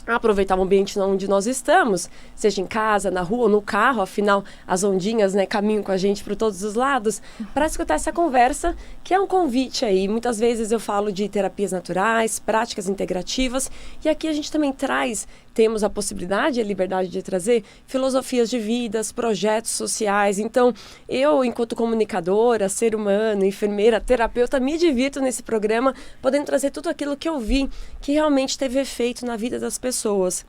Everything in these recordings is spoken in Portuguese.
aproveitar o ambiente onde nós estamos, seja em casa, na rua ou no carro, afinal as ondinhas, né, caminham com a gente por todos os lados, para escutar essa conversa, que é um convite aí. Muitas vezes eu falo de terapias naturais, práticas integrativas, e aqui a gente também temos a possibilidade e a liberdade de trazer filosofias de vidas, projetos sociais. Então, eu, enquanto comunicadora, ser humano, enfermeira, terapeuta, me divirto nesse programa, podendo trazer tudo aquilo que eu vi, que realmente teve efeito na vida das pessoas.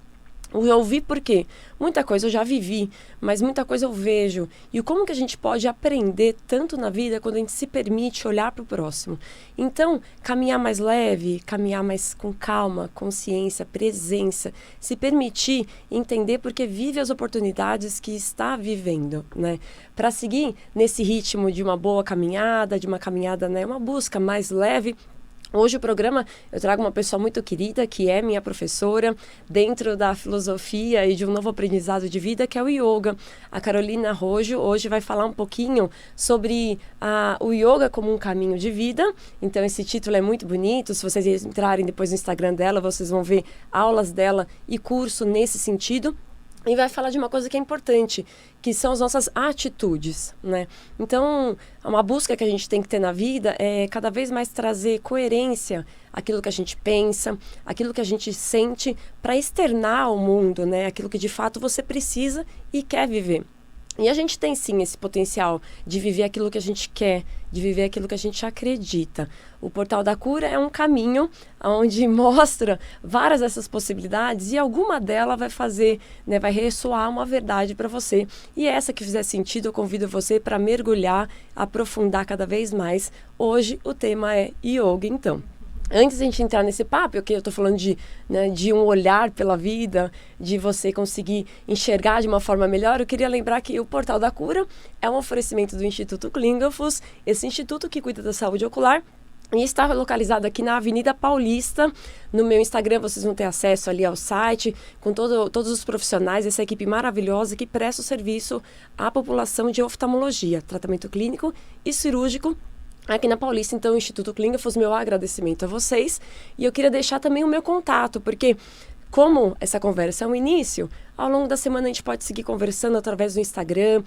Eu vi por quê? Muita coisa eu já vivi, mas muita coisa eu vejo. E como que a gente pode aprender tanto na vida quando a gente se permite olhar para o próximo? Então, caminhar mais leve, caminhar mais com calma, consciência, presença, se permitir entender porque vive as oportunidades que está vivendo, né? Para seguir nesse ritmo de uma boa caminhada, de uma caminhada, né, uma busca mais leve. Hoje o programa, eu trago uma pessoa muito querida, que é minha professora, dentro da filosofia e de um novo aprendizado de vida, que é o yoga. A Carolina Rojo hoje vai falar um pouquinho sobre o yoga como um caminho de vida. Então esse título é muito bonito, se vocês entrarem depois no Instagram dela, vocês vão ver aulas dela e curso nesse sentido. E vai falar de uma coisa que é importante, que são as nossas atitudes, né? Então, uma busca que a gente tem que ter na vida é cada vez mais trazer coerência àquilo que a gente pensa, aquilo que a gente sente, para externar ao mundo, né? Aquilo que de fato você precisa e quer viver. E a gente tem sim esse potencial de viver aquilo que a gente quer, de viver aquilo que a gente acredita. O Portal da Cura é um caminho onde mostra várias dessas possibilidades e alguma delas vai fazer, né, vai ressoar uma verdade para você. E essa que fizer sentido, eu convido você para mergulhar, aprofundar cada vez mais. Hoje o tema é yoga, então. Antes de a gente entrar nesse papo, que eu estou falando de um olhar pela vida, de você conseguir enxergar de uma forma melhor, eu queria lembrar que o Portal da Cura é um oferecimento do Instituto Klingelfuss, esse instituto que cuida da saúde ocular, e está localizado aqui na Avenida Paulista. No meu Instagram vocês vão ter acesso ali ao site, com todos os profissionais, essa equipe maravilhosa que presta o serviço à população de oftalmologia, tratamento clínico e cirúrgico, aqui na Paulista. Então, o Instituto Klingelfuss, meu agradecimento a vocês. E eu queria deixar também o meu contato, porque como essa conversa é um início, ao longo da semana a gente pode seguir conversando através do Instagram,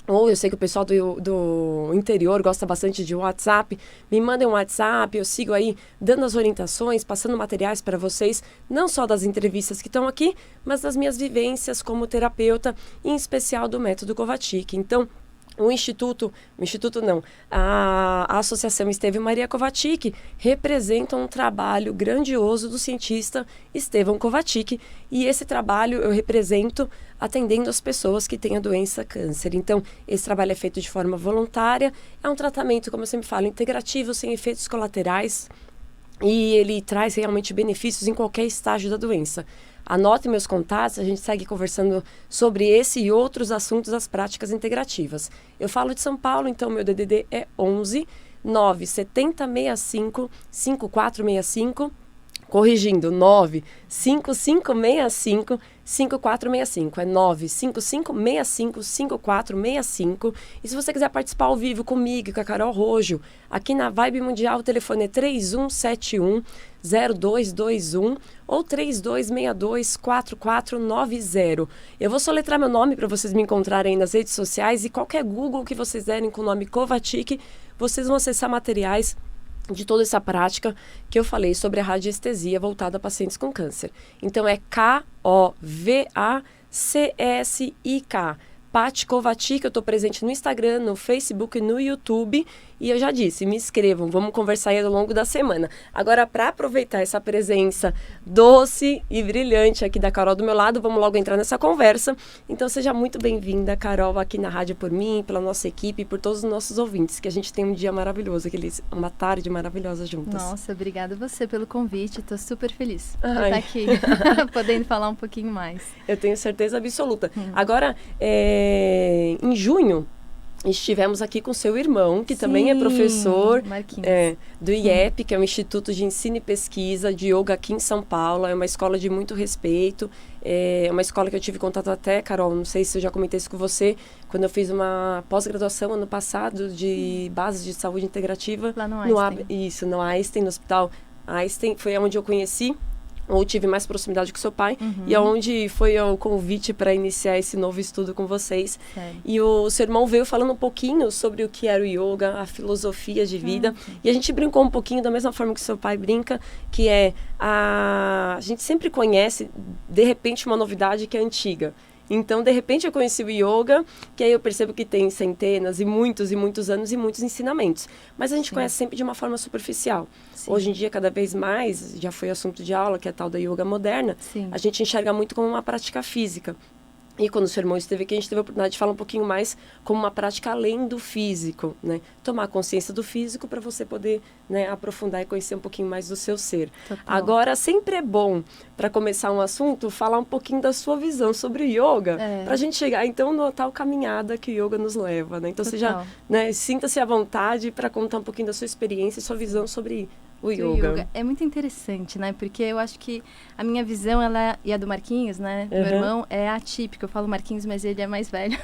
ou eu sei que o pessoal do interior gosta bastante de WhatsApp, me mandem um WhatsApp, eu sigo aí dando as orientações, passando materiais para vocês, não só das entrevistas que estão aqui, mas das minhas vivências como terapeuta, em especial do método Kovačić. Então, a Associação Estevão Maria Kovačić representa um trabalho grandioso do cientista Estevão Kovačić, e esse trabalho eu represento atendendo as pessoas que têm a doença câncer. Então, esse trabalho é feito de forma voluntária, é um tratamento, como eu sempre falo, integrativo, sem efeitos colaterais, e ele traz realmente benefícios em qualquer estágio da doença. Anote meus contatos, a gente segue conversando sobre esse e outros assuntos das práticas integrativas. Eu falo de São Paulo, então meu DDD é 11 97065 5465, corrigindo, 95565 5465, é 955655465. E se você quiser participar ao vivo comigo e com a Carol Rojo, aqui na Vibe Mundial, o telefone é 3171-0221 ou 3262-4490. Eu vou soletrar meu nome para vocês me encontrarem nas redes sociais, e qualquer Google que vocês derem com o nome Kovačić, vocês vão acessar materiais de toda essa prática que eu falei sobre a radiestesia voltada a pacientes com câncer. Então é Kovačić, Paty Kovačić, que eu estou presente no Instagram, no Facebook e no YouTube. E eu já disse, me inscrevam, vamos conversar aí ao longo da semana. Agora, para aproveitar essa presença doce e brilhante aqui da Carol do meu lado, vamos logo entrar nessa conversa. Então, seja muito bem-vinda, Carol, aqui na rádio, por mim, pela nossa equipe e por todos os nossos ouvintes, que a gente tem um dia maravilhoso, uma tarde maravilhosa juntas. Nossa, obrigada você pelo convite, estou super feliz de estar aqui, podendo falar um pouquinho mais. Eu tenho certeza absoluta. Agora, em junho, estivemos aqui com seu irmão, que também é professor do IEP, que é o Instituto de Ensino e Pesquisa de Yoga aqui em São Paulo. É uma escola de muito respeito. É uma escola que eu tive contato até, Carol, não sei se eu já comentei isso com você, quando eu fiz uma pós-graduação ano passado de bases de saúde integrativa. Lá no Einstein. No Einstein, no Hospital Einstein. Foi onde eu conheci ou tive mais proximidade com seu pai, e aonde foi o convite para iniciar esse novo estudo com vocês. Sério? E o seu irmão veio falando um pouquinho sobre o que era o yoga, a filosofia de vida, e a gente brincou um pouquinho da mesma forma que seu pai brinca, que é a gente sempre conhece, de repente, uma novidade que é antiga. Então, de repente, eu conheci o yoga, que aí eu percebo que tem centenas e muitos anos e muitos ensinamentos. Mas a gente conhece sempre de uma forma superficial. Sim. Hoje em dia, cada vez mais, já foi assunto de aula, que é a tal da yoga moderna, a gente enxerga muito como uma prática física. E quando o seu irmão esteve aqui, a gente teve a oportunidade de falar um pouquinho mais como uma prática além do físico, né? Tomar consciência do físico para você poder, né, aprofundar e conhecer um pouquinho mais do seu ser. Total. Agora, sempre é bom, para começar um assunto, falar um pouquinho da sua visão sobre o yoga, para a gente chegar, então, na tal caminhada que o yoga nos leva, né? Então, você já, né, sinta-se à vontade para contar um pouquinho da sua experiência e sua visão sobre o yoga. É muito interessante, né? Porque eu acho que a minha visão, ela e a do Marquinhos, né? Meu irmão, é atípica. Eu falo Marquinhos, mas ele é mais velho.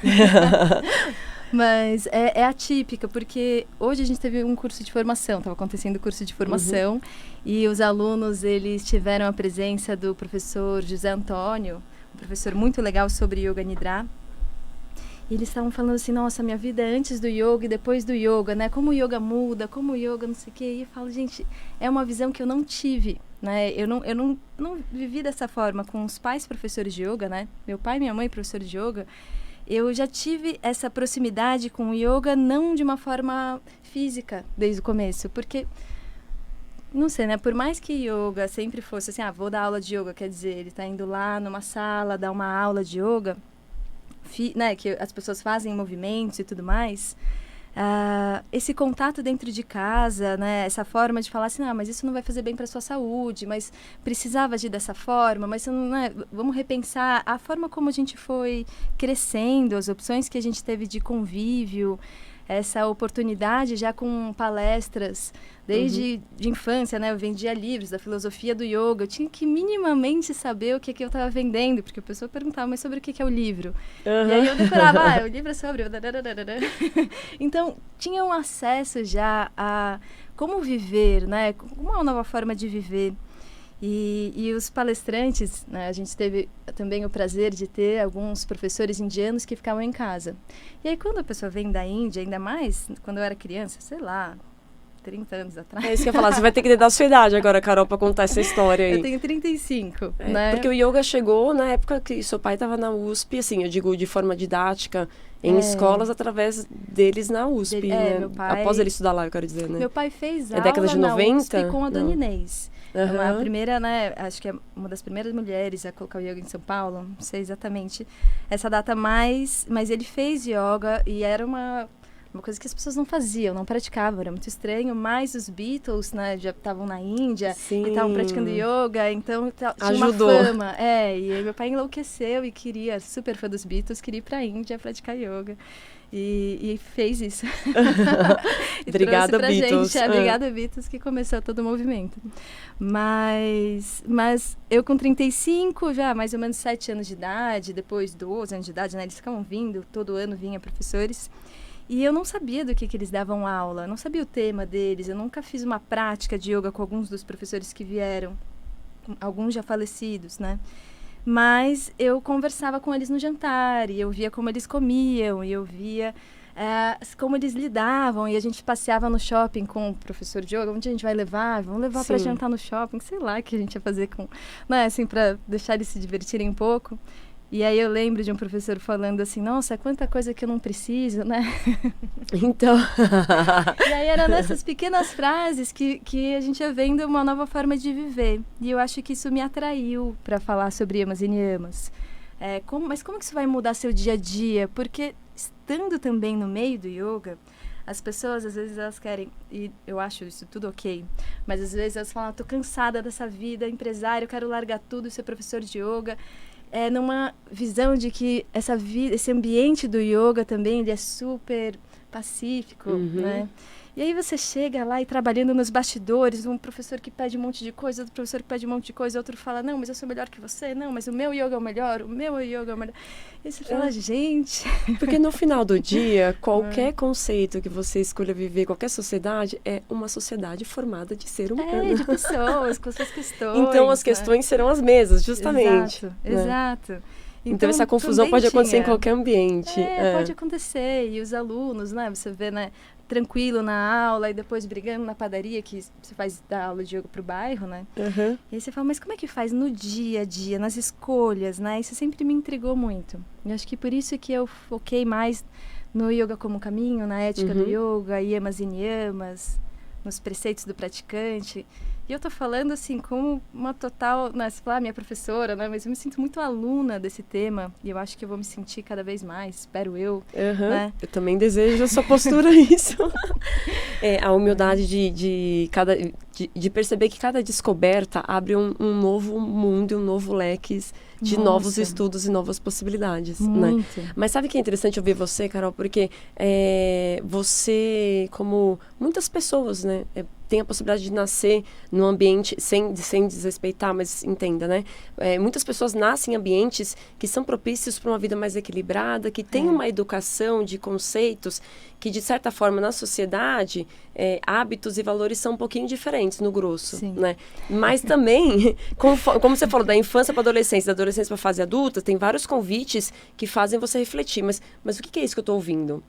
Mas é atípica, porque hoje a gente teve um curso de formação, estava acontecendo o curso de formação, e os alunos, eles tiveram a presença do professor José Antônio, um professor muito legal sobre Yoga Nidra. E eles estavam falando assim, nossa, minha vida é antes do yoga e depois do yoga, né? Como o yoga muda, como o yoga não sei o quê. E eu falo, gente, é uma visão que eu não tive, né? Eu não vivi dessa forma com os pais professores de yoga, né? Meu pai e minha mãe professores de yoga. Eu já tive essa proximidade com o yoga, não de uma forma física desde o começo, porque, não sei, né? Por mais que yoga sempre fosse assim, vou dar aula de yoga, quer dizer, ele está indo lá numa sala, dar uma aula de yoga, né, que as pessoas fazem movimentos e tudo mais, esse contato dentro de casa, né, essa forma de falar assim, mas isso não vai fazer bem para a sua saúde, mas precisava agir dessa forma, mas né, vamos repensar a forma como a gente foi crescendo, as opções que a gente teve de convívio, essa oportunidade já com palestras desde de infância, né? Eu vendia livros da filosofia do yoga, eu tinha que minimamente saber o que eu estava vendendo, porque a pessoa perguntava, mas sobre o que é o livro? E aí eu decorava, o livro é sobre... Então, tinha um acesso já a como viver, né? Uma nova forma de viver. E os palestrantes, né, a gente teve também o prazer de ter alguns professores indianos que ficavam em casa. E aí, quando a pessoa vem da Índia, ainda mais quando eu era criança, sei lá, 30 anos atrás. É isso que eu ia falar, você vai ter que dar a sua idade agora, Carol, para contar essa história aí. Eu tenho 35, né? Porque o yoga chegou na época que seu pai estava na USP, assim, eu digo de forma didática, em escolas, através deles na USP, né? Meu pai, após ele estudar lá, eu quero dizer, né? Meu pai fez aula década de 90? na USP com a Dona Inês. A primeira, né, acho que é uma das primeiras mulheres a colocar o yoga em São Paulo, não sei exatamente essa data, mas ele fez yoga e era uma coisa que as pessoas não faziam, não praticavam, era muito estranho, mas os Beatles, né, já estavam na Índia e estavam praticando yoga, então tinha ajudou. Uma fama. E aí meu pai enlouqueceu e queria, super fã dos Beatles, queria ir pra Índia praticar yoga. E fez isso. Obrigada, Beatles. Obrigada, Beatles, que começou todo o movimento. Mas eu com 35, já mais ou menos 7 anos de idade, depois 12 anos de idade, né, eles ficavam vindo, todo ano vinha professores. E eu não sabia do que eles davam aula, não sabia o tema deles, eu nunca fiz uma prática de yoga com alguns dos professores que vieram, alguns já falecidos, né? Mas eu conversava com eles no jantar, e eu via como eles comiam, e eu via como eles lidavam, e a gente passeava no shopping com o professor de yoga, onde a gente vai levar? Vamos levar para jantar no shopping, sei lá o que a gente ia fazer com, né, assim, para deixar eles se divertirem um pouco. E aí eu lembro de um professor falando assim, nossa, quanta coisa que eu não preciso, né? Então... E aí eram nessas pequenas frases que a gente ia vendo uma nova forma de viver. E eu acho que isso me atraiu para falar sobre yamas e niyamas. Mas como que isso vai mudar seu dia a dia? Porque estando também no meio do yoga, as pessoas às vezes elas querem, e eu acho isso tudo ok, mas às vezes elas falam, tô cansada dessa vida, empresário, eu quero largar tudo e ser professor de yoga. Numa visão de que essa vida, esse ambiente do yoga também, ele é super pacífico, né? E aí você chega lá e trabalhando nos bastidores, um professor que pede um monte de coisa, outro professor que pede um monte de coisa, outro fala, não, mas eu sou melhor que você, não, mas o meu yoga é o melhor, o meu yoga é o melhor. E você fala, gente... Porque no final do dia, qualquer conceito que você escolha viver, qualquer sociedade, é uma sociedade formada de ser humano. De pessoas, com suas questões. Então as questões serão as mesmas, justamente. Exato. Então essa confusão pode acontecer em qualquer ambiente. Pode acontecer. E os alunos, né? Você vê, né? Tranquilo na aula e depois brigando na padaria, que você faz dar aula de yoga pro bairro, né? E aí você fala, mas como é que faz no dia a dia, nas escolhas, né? Isso sempre me intrigou muito. E acho que por isso que eu foquei mais no yoga como caminho, na ética do yoga, yamas e niyamas, nos preceitos do praticante. E eu tô falando assim, como uma total, né, você fala, minha professora, né, mas eu me sinto muito aluna desse tema e eu acho que eu vou me sentir cada vez mais, espero eu. Né? Eu também desejo a sua postura isso. A humildade de perceber que cada descoberta abre um novo mundo, um novo leque de novos estudos e novas possibilidades. Muito. Né? Mas sabe que é interessante ouvir você, Carol, porque você, como muitas pessoas, né, tem a possibilidade de nascer num ambiente, sem desrespeitar, mas entenda, né? Muitas pessoas nascem em ambientes que são propícios para uma vida mais equilibrada, que tem uma educação de conceitos que, de certa forma, na sociedade, hábitos e valores são um pouquinho diferentes, no grosso, né? Mas também, como você falou, da infância para a adolescência, da adolescência para a fase adulta, tem vários convites que fazem você refletir. Mas o que é isso que eu estou ouvindo?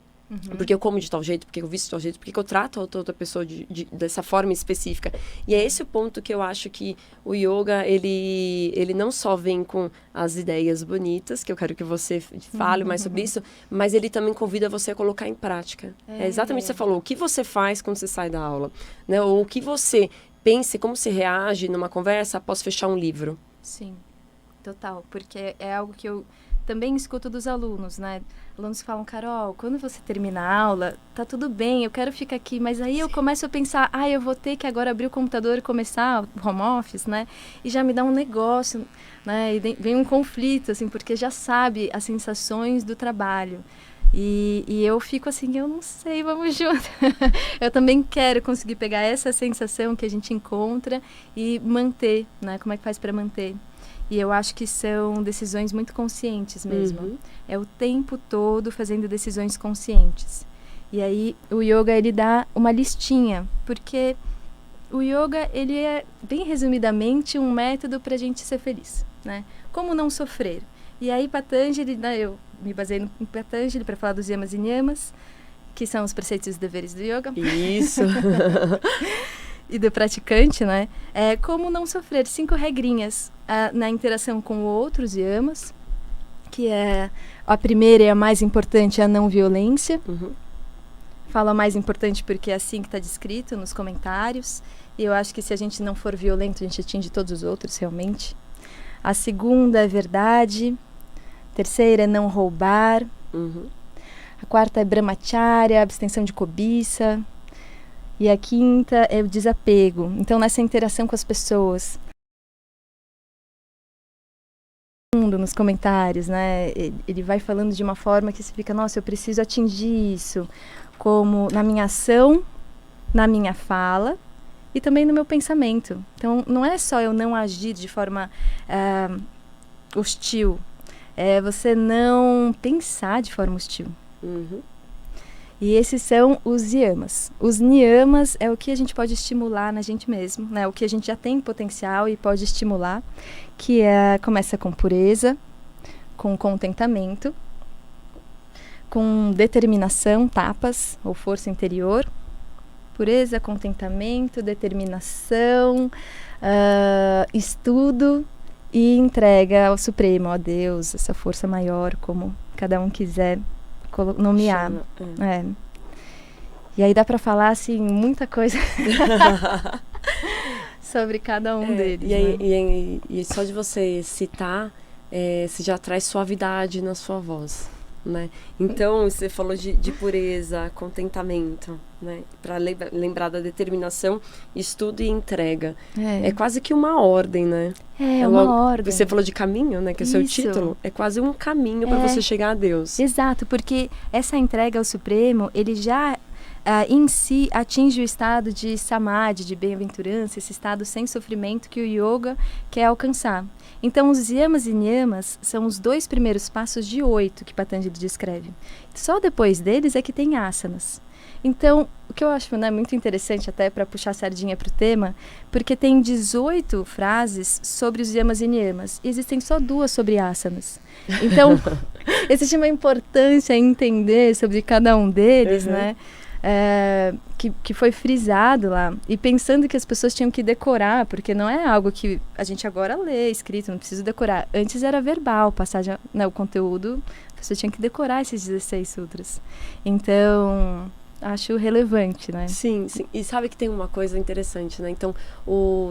Porque eu como de tal jeito, porque eu visto de tal jeito, porque eu trato a outra pessoa dessa forma específica. E é esse o ponto que eu acho que o yoga, ele não só vem com as ideias bonitas, que eu quero que você fale mais sobre isso, mas ele também convida você a colocar em prática. É exatamente o que você falou, o que você faz quando você sai da aula, né? Ou o que você pensa, como você reage numa conversa após fechar um livro. Sim, total, porque é algo que eu também escuto dos alunos, né? Alunos falam, Carol, quando você termina a aula, tá tudo bem, eu quero ficar aqui, mas aí eu começo a pensar, eu vou ter que agora abrir o computador e começar o home office, né? E já me dá um negócio, né? E vem um conflito, assim, porque já sabe as sensações do trabalho. E eu fico assim, eu não sei, vamos junto. Eu também quero conseguir pegar essa sensação que a gente encontra e manter, né? Como é que faz para manter? E eu acho que são decisões muito conscientes mesmo. É o tempo todo fazendo decisões conscientes. E aí o yoga, ele dá uma listinha, porque o yoga, ele é, bem resumidamente, um método para a gente ser feliz, né? Como não sofrer. E aí Patanjali, né, eu me baseei no Patanjali para falar dos yamas e niyamas, que são os preceitos e deveres do yoga. Isso! E do praticante, né? É como não sofrer 5 regrinhas na interação com outros yamas, que é a primeira e a mais importante, é a não violência. Falo a mais importante porque é assim que está descrito nos comentários. E eu acho que se a gente não for violento, a gente atinge todos os outros, realmente. A segunda é verdade. A terceira é não roubar. A quarta é brahmacharya, abstenção de cobiça. E a quinta é o desapego. Então, nessa interação com as pessoas, nos comentários, né? Ele vai falando de uma forma que você fica, nossa, eu preciso atingir isso, como na minha ação, na minha fala e também no meu pensamento. Então, não é só eu não agir de forma hostil, é você não pensar de forma hostil. E esses são os yamas. Os niyamas é o que a gente pode estimular na gente mesmo, né? O que a gente já tem potencial e pode estimular, que começa com pureza, com contentamento, com determinação, tapas, ou força interior. Pureza, contentamento, determinação, estudo e entrega ao Supremo, a Deus, essa força maior, como cada um quiser nomear. E aí dá para falar assim muita coisa sobre cada um deles. E só de você citar, você já traz suavidade na sua voz, né? Então, você falou de pureza, contentamento, né? Para lembrar da determinação, estudo e entrega. É quase que uma ordem, né? É uma ordem. Você falou de caminho, né? Que é o seu título. É quase um caminho para você chegar a Deus. Exato, porque essa entrega ao Supremo, ele já em si atinge o estado de samadhi, de bem-aventurança, esse estado sem sofrimento que o yoga quer alcançar. Então, os yamas e niyamas são os 2 primeiros passos de 8 que Patanjali descreve. Só depois deles é que tem asanas. Então, o que eu acho, né, muito interessante até para puxar a sardinha para o tema, porque tem 18 frases sobre os yamas e niyamas e existem só 2 sobre asanas. Então, existe uma importância em entender sobre cada um deles, né? Que foi frisado lá, e pensando que as pessoas tinham que decorar, porque não é algo que a gente agora lê escrito, não precisa decorar. Antes era verbal, passagem, né, o conteúdo, a pessoa tinha que decorar esses 16 sutras. Então, acho relevante, né? Sim. E sabe que tem uma coisa interessante, né? Então,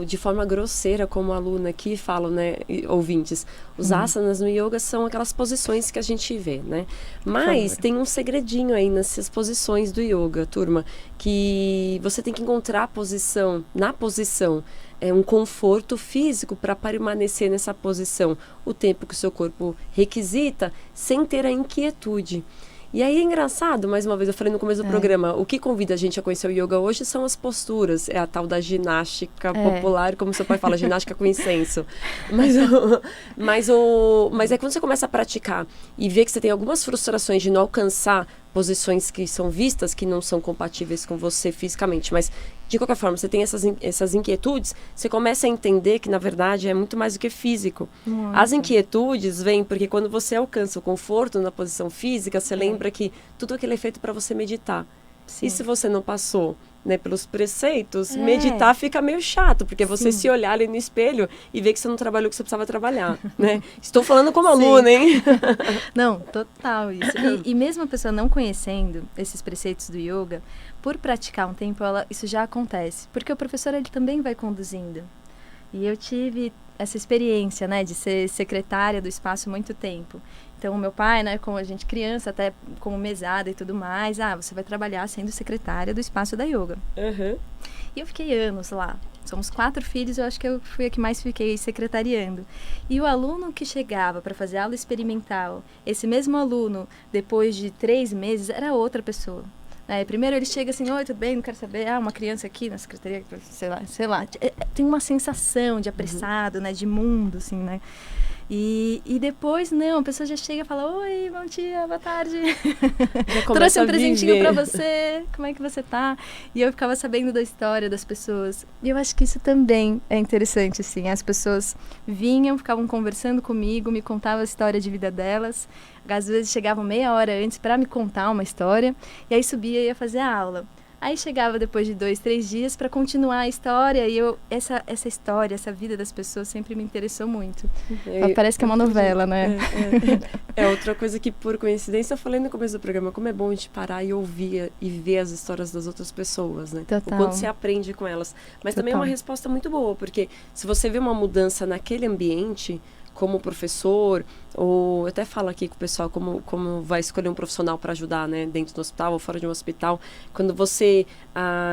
de forma grosseira, como a aluna aqui fala, né, ouvintes, os asanas no yoga são aquelas posições que a gente vê, né? Mas tem um segredinho aí nessas posições do yoga, turma, que você tem que encontrar na posição, um conforto físico para permanecer nessa posição o tempo que o seu corpo requisita, sem ter a inquietude. E aí é engraçado, mais uma vez, eu falei no começo do programa, o que convida a gente a conhecer o yoga hoje são as posturas, é a tal da ginástica popular, como seu pai fala, ginástica com incenso. Mas é quando você começa a praticar e vê que você tem algumas frustrações de não alcançar posições que são vistas, que não são compatíveis com você fisicamente, mas de qualquer forma, você tem essas inquietudes, você começa a entender que, na verdade, é muito mais do que físico. As inquietudes vêm porque quando você alcança o conforto na posição física, você lembra que tudo aquilo é feito para você meditar. Sim. E se você não passou, né, pelos preceitos, meditar fica meio chato, porque você se olhar ali no espelho e ver que você não trabalhou o que você precisava trabalhar, né? Estou falando como aluna, hein? Não, total isso. E mesmo a pessoa não conhecendo esses preceitos do yoga, por praticar um tempo, isso já acontece. Porque o professor, ele também vai conduzindo. E eu tive essa experiência, né, de ser secretária do espaço há muito tempo. Então, o meu pai, né, como a gente criança, até como mesada e tudo mais, você vai trabalhar sendo secretária do espaço da yoga. E eu fiquei anos lá. Somos 4 filhos, eu acho que eu fui a que mais fiquei secretariando. E o aluno que chegava para fazer aula experimental, esse mesmo aluno, depois de 3 meses, era outra pessoa. Primeiro ele chega assim, oi, tudo bem, não quero saber, uma criança aqui na secretaria, sei lá. Tem uma sensação de apressado, né, de mundo, assim, né. E depois, não, a pessoa já chega e fala, oi, bom dia, boa tarde, trouxe um presentinho pra você, como é que você tá? E eu ficava sabendo da história das pessoas. E eu acho que isso também é interessante, assim, as pessoas vinham, ficavam conversando comigo, me contavam a história de vida delas, às vezes chegavam meia hora antes para me contar uma história, e aí subia e ia fazer a aula. Aí chegava depois de 2, 3 dias para continuar a história, e essa história, essa vida das pessoas sempre me interessou muito. Parece que é uma novela, né? É outra coisa que, por coincidência, eu falei no começo do programa, como é bom a gente parar e ouvir e ver as histórias das outras pessoas, né? Total. O quanto você aprende com elas. Mas também é uma resposta muito boa, porque se você vê uma mudança naquele ambiente, como professor, ou eu até falo aqui com o pessoal como vai escolher um profissional para ajudar, né, dentro do hospital ou fora de um hospital, quando você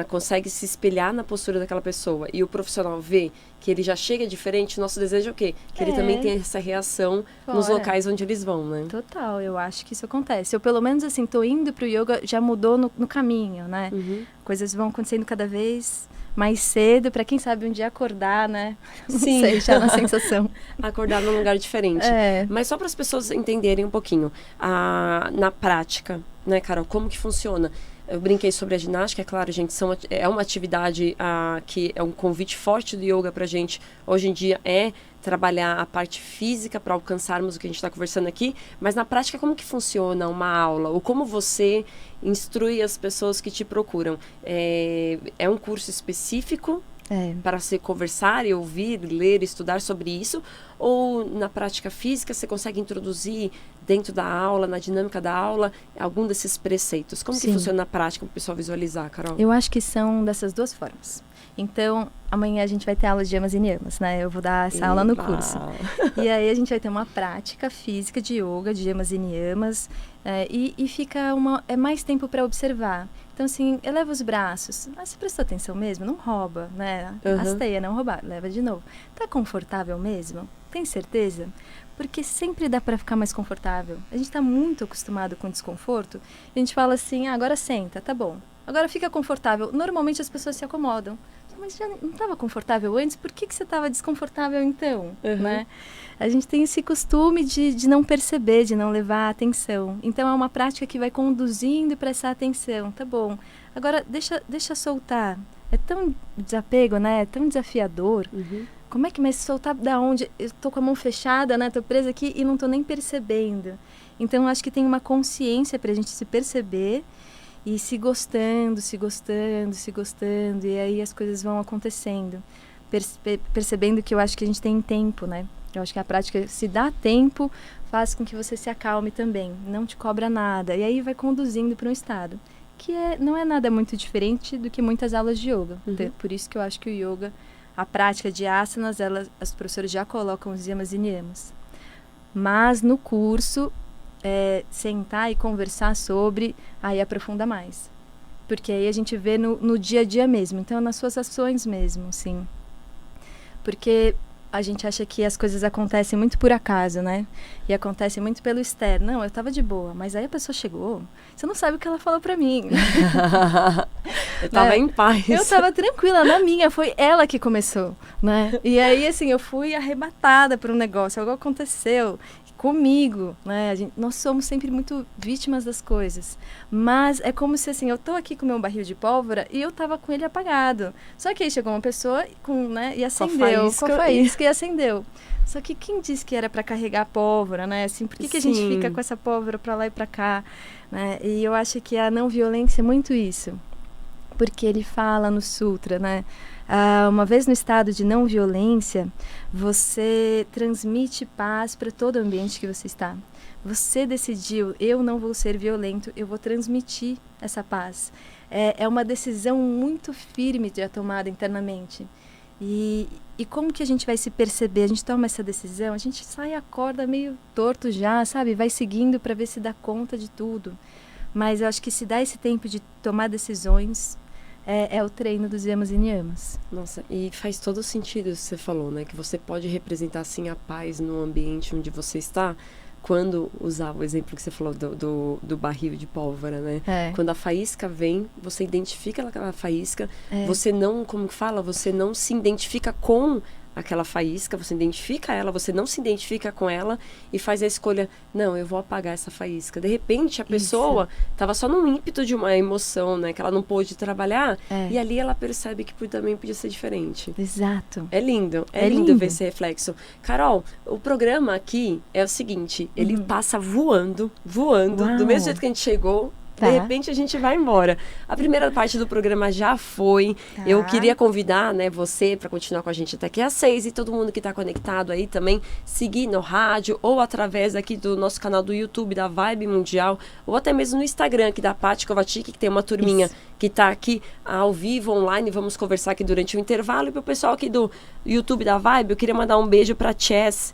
consegue se espelhar na postura daquela pessoa e o profissional vê que ele já chega diferente, nosso desejo é o quê? Que ele também tenha essa reação nos locais onde eles vão, né? Total, eu acho que isso acontece. Eu, pelo menos, assim, tô indo pro yoga, já mudou no caminho, né? Coisas vão acontecendo cada vez mais cedo, para quem sabe um dia acordar, né? Sim. Não sei, já é uma sensação. Acordar num lugar diferente. Mas só para as pessoas entenderem um pouquinho, na prática, né, Carol, como que funciona? Eu brinquei sobre a ginástica, é claro, gente, é uma atividade que é um convite forte do yoga pra gente, hoje em dia, trabalhar a parte física para alcançarmos o que a gente está conversando aqui, mas na prática como que funciona uma aula? Ou como você instrui as pessoas que te procuram? É um curso específico para se conversar e ouvir, ler, estudar sobre isso? Ou na prática física você consegue introduzir dentro da aula, na dinâmica da aula, algum desses preceitos? Como que funciona na prática para o pessoal visualizar, Carol? Eu acho que são dessas 2 formas. Então, amanhã a gente vai ter aula de yamas e niyamas, né? Eu vou dar essa aula no curso. E aí a gente vai ter uma prática física de yoga, de yamas e niyamas, e fica mais tempo para observar. Então, assim, eleva os braços. Você prestou atenção mesmo? Não rouba, né? Asteia, não roubar. Leva de novo. Tá confortável mesmo? Tem certeza? Porque sempre dá para ficar mais confortável. A gente está muito acostumado com desconforto. A gente fala assim, agora senta, tá bom. Agora fica confortável. Normalmente as pessoas se acomodam. Mas já não estava confortável antes? Por que você estava desconfortável então? Né? A gente tem esse costume de não perceber, de não levar atenção. Então, é uma prática que vai conduzindo para essa atenção. Tá bom. Agora, deixa soltar. É tão desapego, né? É tão desafiador. Como é que, mas soltar da onde? Eu tô com a mão fechada, né? Tô presa aqui e não tô nem percebendo. Então, acho que tem uma consciência para a gente se perceber e se gostando, e aí as coisas vão acontecendo. Percebendo que eu acho que a gente tem tempo, né? Eu acho que a prática, se dá tempo, faz com que você se acalme também, não te cobra nada. E aí vai conduzindo para um estado que não é nada muito diferente do que muitas aulas de yoga. Por isso que eu acho que o yoga, a prática de asanas, as professoras já colocam os yamas e niyamas. Mas no curso, sentar e conversar sobre, aí aprofunda mais. Porque aí a gente vê no dia a dia mesmo, então nas suas ações mesmo, sim. Porque a gente acha que as coisas acontecem muito por acaso, né? E acontecem muito pelo externo. Não, eu tava de boa, mas aí a pessoa chegou, você não sabe o que ela falou pra mim. Eu tava em paz. Eu tava tranquila, na minha, foi ela que começou, né? E aí, assim, eu fui arrebatada por um negócio, algo aconteceu comigo, né? Nós somos sempre muito vítimas das coisas, mas é como se, assim, eu tô aqui com o meu barril de pólvora e eu tava com ele apagado. Só que aí chegou uma pessoa e acendeu, com a faísca e acendeu. Só que quem disse que era para carregar a pólvora, né? Assim, por que a gente fica com essa pólvora para lá e para cá, né? E eu acho que a não violência é muito isso, porque ele fala no sutra, né? Uma vez no estado de não violência, você transmite paz para todo o ambiente que você está. Você decidiu, eu não vou ser violento, eu vou transmitir essa paz. É uma decisão muito firme já tomada internamente. E como que a gente vai se perceber? A gente toma essa decisão, a gente sai, acorda meio torto já, sabe? Vai seguindo para ver se dá conta de tudo. Mas eu acho que se dá esse tempo de tomar decisões, é o treino dos yamas e niyamas. Nossa, e faz todo sentido isso que você falou, né? Que você pode representar, assim, a paz no ambiente onde você está, quando usar o exemplo que você falou do barril de pólvora, né? Quando a faísca vem, você identifica aquela faísca, você não, como que fala? Você não se identifica com aquela faísca, você identifica ela, você não se identifica com ela e faz a escolha, não, eu vou apagar essa faísca. De repente, a pessoa estava só num ímpeto de uma emoção, né, que ela não pôde trabalhar, e ali ela percebe que também podia ser diferente. Exato. É lindo, é lindo ver esse reflexo. Carol, o programa aqui é o seguinte, ele passa voando, Uau. do mesmo jeito que a gente chegou. De repente a gente vai embora. A primeira parte do programa já foi. Eu queria convidar, né, você para continuar com a gente até aqui às 6 e todo mundo que está conectado aí também seguir no rádio ou através aqui do nosso canal do YouTube da Vibe Mundial ou até mesmo no Instagram aqui da Paty Kovacic, que tem uma turminha que está aqui ao vivo, online. Vamos conversar aqui durante o intervalo. E para o pessoal aqui do YouTube da Vibe, eu queria mandar um beijo para Chess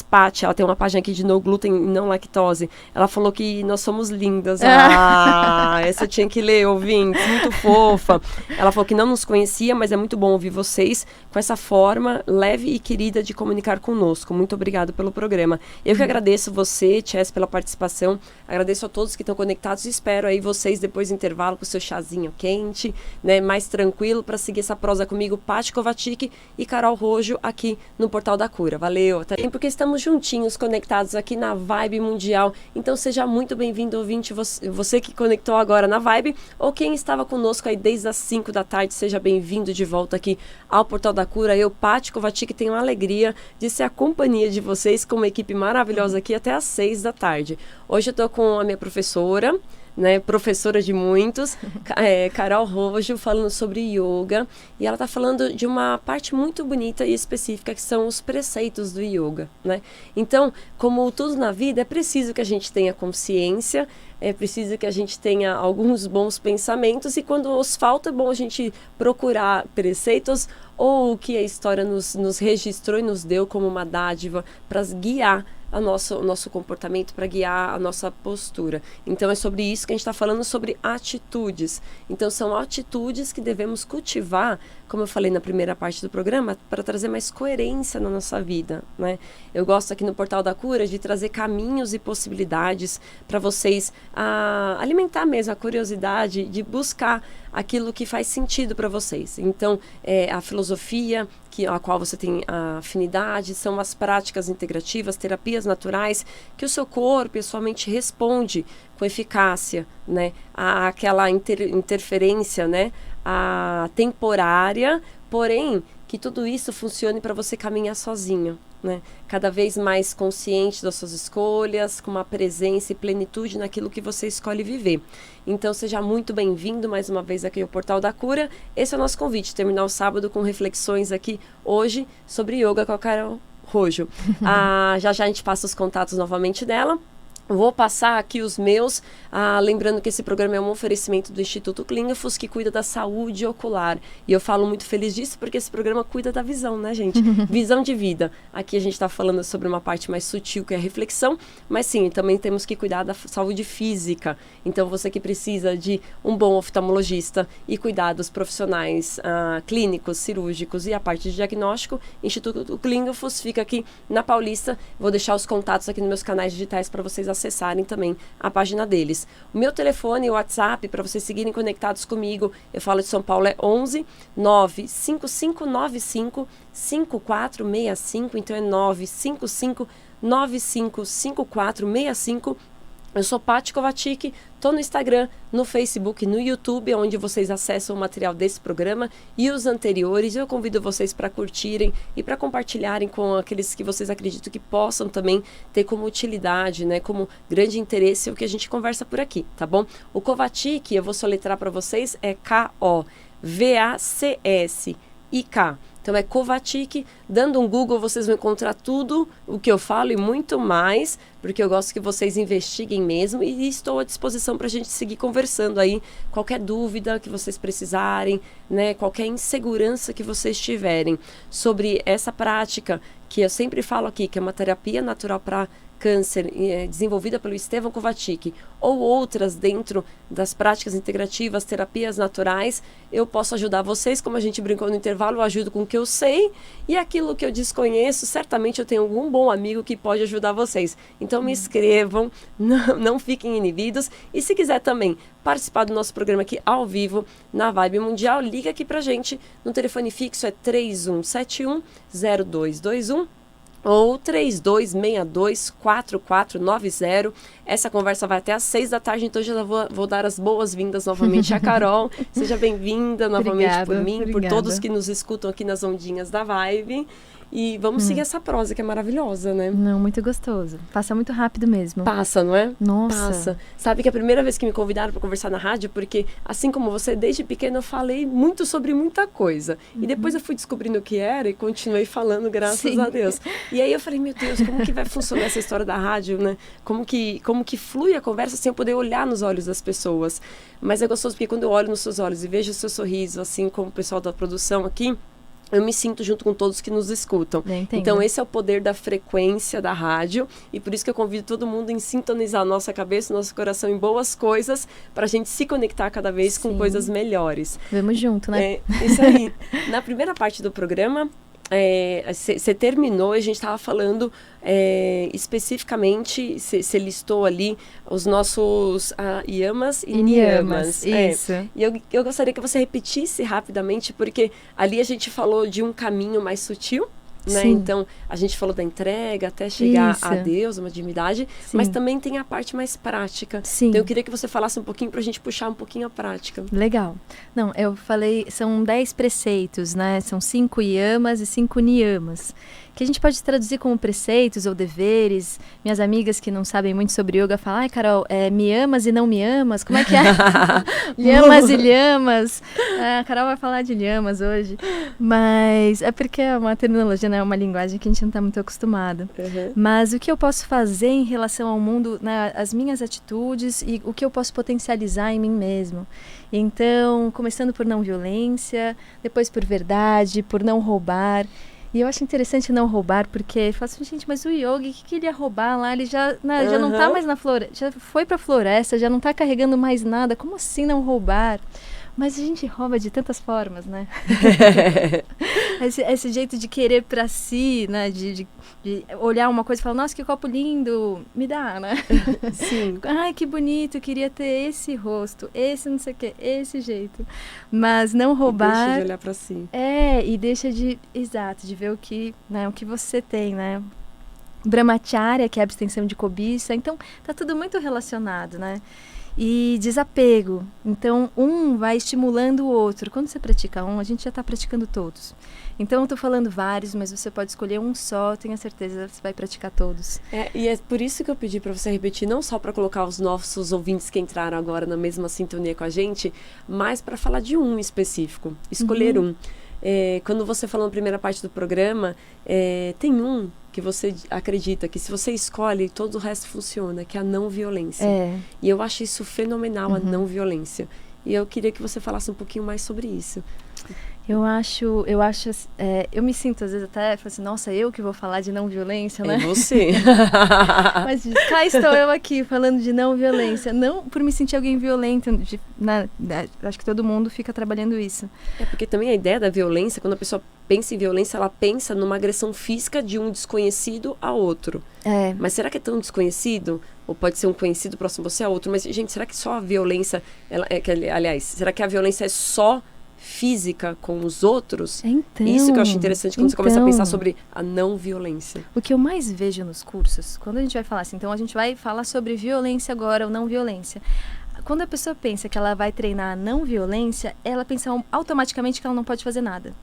Paty, ela tem uma página aqui de no glúten e não lactose. Ela falou que nós somos lindas. Essa eu tinha que ler, ouvintes, muito fofa. Ela falou que não nos conhecia, mas é muito bom ouvir vocês com essa forma leve e querida de comunicar conosco. Muito obrigado pelo programa. Eu que agradeço você, Chess, pela participação. Agradeço a todos que estão conectados e espero aí vocês depois do intervalo com o seu chazinho quente, né, mais tranquilo, para seguir essa prosa comigo, Paty Kovacic e Carol Rojo aqui no Portal da Cura. Valeu! Até porque estamos juntinhos, conectados aqui na Vibe Mundial. Então seja muito bem-vindo, ouvinte, você que conectou agora na Vibe, ou quem estava conosco aí desde as 5 da tarde, seja bem-vindo de volta aqui ao Portal da Cura. Eu, Paty Kovacic, tenho a alegria de ser a companhia de vocês com uma equipe maravilhosa aqui até as 6 da tarde. Hoje eu estou com a minha professora, né, professora de muitos, Carol Rojo, falando sobre yoga. E ela está falando de uma parte muito bonita e específica, que são os preceitos do yoga, né? Então, como tudo na vida, é preciso que a gente tenha consciência, é preciso que a gente tenha alguns bons pensamentos, e quando os falta, é bom a gente procurar preceitos ou o que a história nos registrou e nos deu como uma dádiva para guiar o nosso comportamento, para guiar a nossa postura. Então é sobre isso que a gente está falando, sobre atitudes. Então são atitudes que devemos cultivar, como eu falei na primeira parte do programa, para trazer mais coerência na nossa vida, né? Eu gosto aqui no Portal da Cura de trazer caminhos e possibilidades para vocês alimentar mesmo a curiosidade de buscar aquilo que faz sentido para vocês. Então, a filosofia, a qual você tem afinidade, são as práticas integrativas, terapias naturais, que o seu corpo e a sua mente responde com eficácia, né? Aquela interferência, né? Temporária, porém, que tudo isso funcione para você caminhar sozinho, né? Cada vez mais consciente das suas escolhas, com uma presença e plenitude naquilo que você escolhe viver. Então, seja muito bem-vindo mais uma vez aqui ao Portal da Cura. Esse é o nosso convite, terminar o sábado com reflexões aqui hoje sobre yoga com a Carol Rojo. Já a gente passa os contatos novamente dela. Vou passar aqui os meus, lembrando que esse programa é um oferecimento do Instituto Clínicos, que cuida da saúde ocular. E eu falo muito feliz disso porque esse programa cuida da visão, né, gente? Visão de vida. Aqui a gente está falando sobre uma parte mais sutil, que é a reflexão, mas sim, também temos que cuidar da saúde física. Então, você que precisa de um bom oftalmologista e cuidados profissionais clínicos, cirúrgicos e a parte de diagnóstico, Instituto Clínicos fica aqui na Paulista. Vou deixar os contatos aqui nos meus canais digitais para vocês acessarem também a página deles. O meu telefone e o WhatsApp para vocês seguirem conectados comigo, eu falo de São Paulo, é 11 95595 5465, então é 955 955465. Eu sou Paty Kovacic, estou no Instagram, no Facebook, no YouTube, onde vocês acessam o material desse programa e os anteriores. Eu convido vocês para curtirem e para compartilharem com aqueles que vocês acreditam que possam também ter como utilidade, né, como grande interesse o que a gente conversa por aqui, tá bom? O Kovacic, eu vou soletrar para vocês, é K-O-V-A-C-S-I-K. Então é Kovacic, dando um Google vocês vão encontrar tudo o que eu falo e muito mais, porque eu gosto que vocês investiguem mesmo e estou à disposição para a gente seguir conversando aí, qualquer dúvida que vocês precisarem, né, qualquer insegurança que vocês tiverem sobre essa prática que eu sempre falo aqui, que é uma terapia natural para câncer, desenvolvida pelo Estevão Kovacic, ou outras dentro das práticas integrativas, terapias naturais, eu posso ajudar vocês, como a gente brincou no intervalo, eu ajudo com o que eu sei, e aquilo que eu desconheço, certamente eu tenho algum bom amigo que pode ajudar vocês. Então me escrevam, não fiquem inibidos, e se quiser também participar do nosso programa aqui ao vivo, na Vibe Mundial, liga aqui pra gente, no telefone fixo é 3171-0221, ou 3262-4490. Essa conversa vai até às 6 da tarde, então já vou dar as boas-vindas novamente à Carol. Seja bem-vinda novamente por mim, por todos que nos escutam aqui nas ondinhas da Vibe. E vamos seguir essa prosa que é maravilhosa, né? Não, muito gostoso. Passa muito rápido mesmo. Passa, não é? Nossa. Passa. Sabe que a primeira vez que me convidaram para conversar na rádio, porque assim como você, desde pequena eu falei muito sobre muita coisa. E depois eu fui descobrindo o que era e continuei falando, graças a Deus. E aí eu falei, meu Deus, como que vai funcionar essa história da rádio, né? Como que flui a conversa sem eu poder olhar nos olhos das pessoas. Mas é gostoso porque quando eu olho nos seus olhos e vejo o seu sorriso, assim como o pessoal da produção aqui, eu me sinto junto com todos que nos escutam. Então, esse é o poder da frequência da rádio. E por isso que eu convido todo mundo em sintonizar a nossa cabeça, nosso coração em boas coisas, para a gente se conectar cada vez com coisas melhores. Vamos junto, né? Isso aí. Na primeira parte do programa, você terminou e a gente estava falando especificamente, você listou ali os nossos yamas e niyamas. Isso. E eu gostaria que você repetisse rapidamente, porque ali a gente falou de um caminho mais sutil, né? Então, a gente falou da entrega até chegar a Deus, uma divindade, mas também tem a parte mais prática. Então, eu queria que você falasse um pouquinho para a gente puxar um pouquinho a prática. Legal. Não, eu falei, são 10 preceitos, né? São 5 yamas e 5 niyamas. que a gente pode traduzir como preceitos ou deveres. Minhas amigas que não sabem muito sobre yoga falam, ai, Carol, me amas e não me amas? Como é que é? Lhamas e lhamas. A Carol vai falar de lhamas hoje. Mas é porque é uma terminologia, né? É uma linguagem que a gente não está muito acostumado. Mas o que eu posso fazer em relação ao mundo, né, as minhas atitudes e o que eu posso potencializar em mim mesmo. Então, começando por não violência, depois por verdade, por não roubar. E eu acho interessante não roubar, porque eu falo assim, gente, mas o yogi, o que ele ia roubar lá? Ele já não tá mais na floresta, já foi pra floresta, já não tá carregando mais nada. Como assim não roubar? Mas a gente rouba de tantas formas, né? esse jeito de querer pra si, né? De olhar uma coisa e falar, nossa, que copo lindo, me dá, né? Sim. Ai, que bonito, queria ter esse rosto, esse não sei o que, esse jeito. Mas não roubar... E deixa de olhar pra si. E deixa de, exato, de ver o que você tem, né? Brahmacharya, que é a abstenção de cobiça. Então, tá tudo muito relacionado, né? E desapego. Então, um vai estimulando o outro. Quando você pratica um, a gente já está praticando todos. Então, eu estou falando vários, mas você pode escolher um só. Tenho certeza que você vai praticar todos. E é por isso que eu pedi para você repetir, não só para colocar os nossos ouvintes que entraram agora na mesma sintonia com a gente, mas para falar de um específico. Escolher um. Quando você falou na primeira parte do programa, tem um que você acredita que se você escolhe, todo o resto funciona, que é a não violência. E eu acho isso fenomenal, a não violência. E eu queria que você falasse um pouquinho mais sobre isso. Eu me sinto às vezes até, assim, nossa, eu que vou falar de não violência, né? É você. Mas cá estou eu aqui falando de não violência, não por me sentir alguém violento, acho que todo mundo fica trabalhando isso. Porque também a ideia da violência, quando a pessoa pensa em violência, ela pensa numa agressão física de um desconhecido a outro. Mas será que é tão desconhecido? Ou pode ser um conhecido próximo a você a outro? Mas, gente, será que só a violência, aliás, será que a violência é só física com os outros? Então, isso que eu acho interessante quando você começa a pensar sobre a não violência. O que eu mais vejo nos cursos, quando a gente vai falar assim, então a gente vai falar sobre violência agora ou não violência. Quando a pessoa pensa que ela vai treinar a não violência, ela pensa automaticamente que ela não pode fazer nada.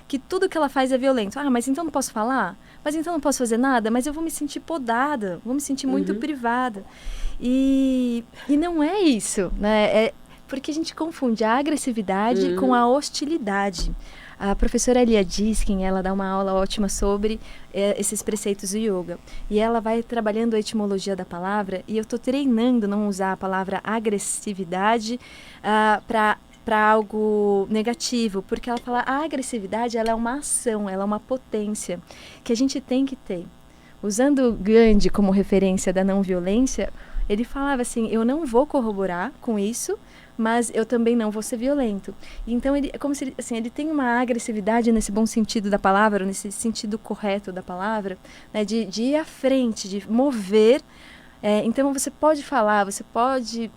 Que tudo que ela faz é violento. Mas então não posso falar? Mas então não posso fazer nada? Mas eu vou me sentir podada, vou me sentir muito privada. E não é isso, né? Porque a gente confunde a agressividade com a hostilidade. A professora Lia Diskin, ela dá uma aula ótima sobre esses preceitos do yoga. E ela vai trabalhando a etimologia da palavra, e eu estou treinando não usar a palavra agressividade para algo negativo, porque ela fala a agressividade ela é uma ação, ela é uma potência que a gente tem que ter. Usando Gandhi como referência da não violência, ele falava assim, eu não vou corroborar com isso, mas eu também não vou ser violento. Então, é como se ele tem uma agressividade nesse bom sentido da palavra, nesse sentido correto da palavra, né, de ir à frente, de mover. Então, você pode falar, você pode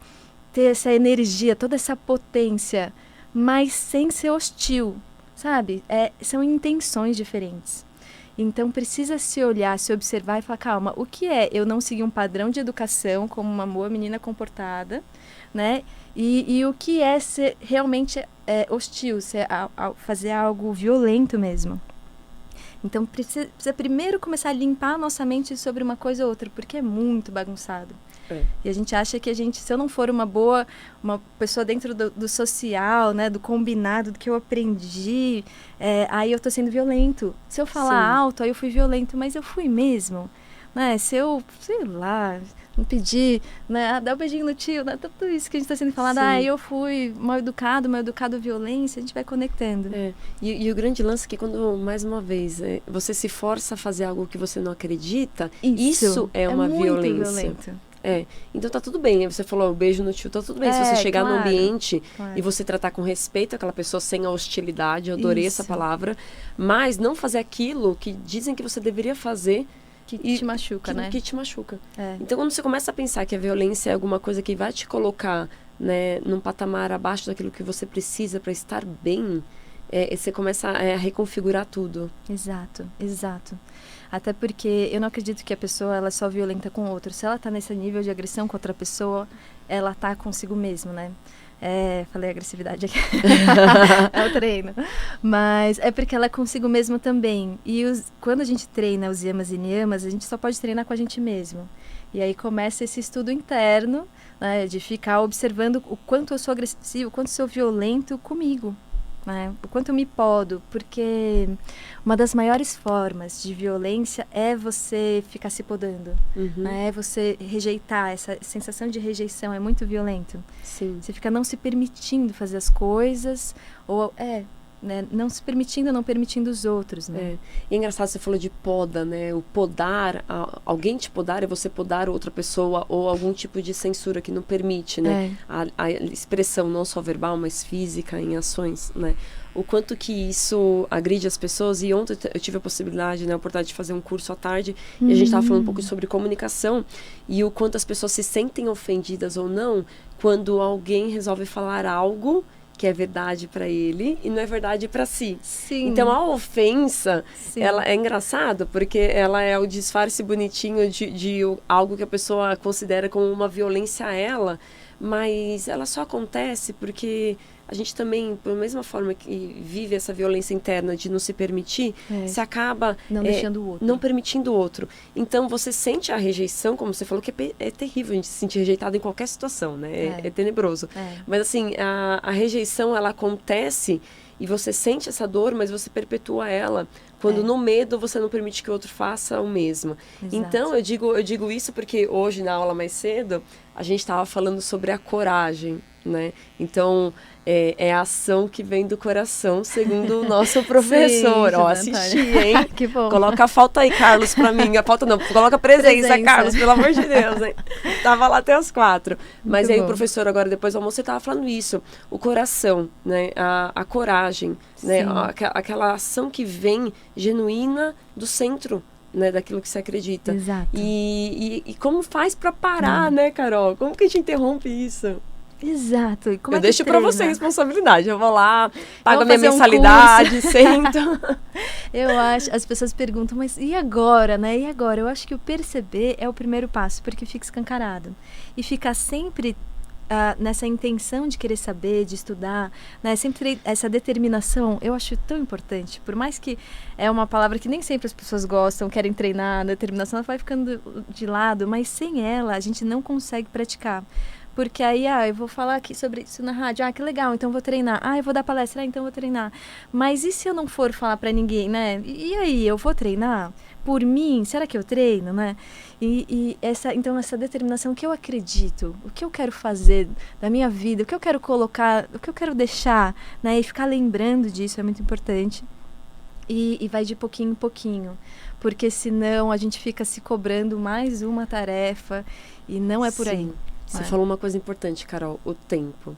ter essa energia, toda essa potência, mas sem ser hostil, sabe? São intenções diferentes. Então, precisa se olhar, se observar e falar, calma, o que é eu não seguir um padrão de educação como uma boa menina comportada, né? E o que é ser realmente hostil, fazer algo violento mesmo. Então, precisa primeiro começar a limpar a nossa mente sobre uma coisa ou outra, porque é muito bagunçado. E a gente acha que se eu não for uma pessoa dentro do social, né, do combinado, do que eu aprendi, aí eu tô sendo violento. Se eu falar alto, aí eu fui violento, mas eu fui mesmo. Né? Se eu, sei lá, não pedir, né, dar um beijinho no tio, né, tudo isso que a gente está sendo falado, eu fui mal educado violência, a gente vai conectando. E o grande lance é que quando, mais uma vez, você se força a fazer algo que você não acredita, isso é uma violência. Violento. Então tá tudo bem, você falou o beijo no tio, tá tudo bem se você chegar no ambiente e você tratar com respeito aquela pessoa sem a hostilidade, eu adorei essa palavra, mas não fazer aquilo que dizem que você deveria fazer que te machuca, né? Que te machuca. Então quando você começa a pensar que a violência é alguma coisa que vai te colocar, né, num patamar abaixo daquilo que você precisa para estar bem, você começa a reconfigurar tudo. Exato. Até porque eu não acredito que a pessoa ela é só violenta com o outro. Se ela está nesse nível de agressão com outra pessoa, ela está consigo mesmo, né? Falei agressividade aqui. É o treino. Mas é porque ela é consigo mesmo também. E quando a gente treina os yamas e niyamas, a gente só pode treinar com a gente mesmo. E aí começa esse estudo interno, né, de ficar observando o quanto eu sou agressivo, o quanto eu sou violento comigo. Né? O quanto eu me podo, porque uma das maiores formas de violência é você ficar se podando, né? É você rejeitar, essa sensação de rejeição é muito violento. Sim. Você fica não se permitindo fazer as coisas, ou né, não se permitindo, não permitindo os outros, né? E é engraçado, você falou de poda, né? O podar, alguém te podar é você podar outra pessoa ou algum tipo de censura que não permite, né? A expressão não só verbal, mas física em ações, né? O quanto que isso agride as pessoas. E ontem eu tive a possibilidade, né, a oportunidade de fazer um curso à tarde e a gente estava falando um pouco sobre comunicação e o quanto as pessoas se sentem ofendidas ou não quando alguém resolve falar algo que é verdade para ele e não é verdade para si. Sim. Então a ofensa, Sim. ela é engraçada porque ela é o disfarce bonitinho de algo que a pessoa considera como uma violência a ela, mas ela só acontece porque a gente também, pela mesma forma que vive essa violência interna de não se permitir, se acaba não deixando o outro. Não permitindo o outro. Então, você sente a rejeição, como você falou, que é terrível a gente se sentir rejeitado em qualquer situação, né? É tenebroso. Mas, assim, a rejeição, ela acontece e você sente essa dor, mas você perpetua ela. Quando no medo você não permite que o outro faça o mesmo. Exato. Então, eu digo isso porque hoje, na aula mais cedo, a gente estava falando sobre a coragem, né? Então, é a ação que vem do coração, segundo o nosso professor. Sim, assisti, hein? Que bom. Coloca a falta aí, Carlos, pra mim. A falta não, coloca a presença, Carlos, pelo amor de Deus, hein? Tava lá até as 4. Mas Muito aí bom. O professor, agora depois do almoço, ele tava falando isso. O coração, né? A coragem, né? Aquela ação que vem genuína do centro, né, daquilo que você acredita. Exato. E como faz pra parar, né, Carol? Como que a gente interrompe isso? Exato. E como eu deixo pra você a responsabilidade. Eu vou lá, pago a minha mensalidade, sento. Eu acho, as pessoas perguntam, mas e agora, né? E agora? Eu acho que o perceber é o primeiro passo, porque fica escancarado. E ficar sempre nessa intenção de querer saber, de estudar, né? Sempre essa determinação, eu acho tão importante. Por mais que é uma palavra que nem sempre as pessoas gostam, querem treinar, a determinação ela vai ficando de lado, mas sem ela a gente não consegue praticar. Porque aí, eu vou falar aqui sobre isso na rádio, que legal, então vou treinar. Eu vou dar palestra, então vou treinar. Mas e se eu não for falar pra ninguém, né? E aí, eu vou treinar? Por mim, será que eu treino, né? Então, essa determinação, o que eu acredito, o que eu quero fazer da minha vida, o que eu quero colocar, o que eu quero deixar, né? E ficar lembrando disso é muito importante. E vai de pouquinho em pouquinho. Porque senão a gente fica se cobrando mais uma tarefa e não é por aí. Você falou uma coisa importante, Carol, o tempo.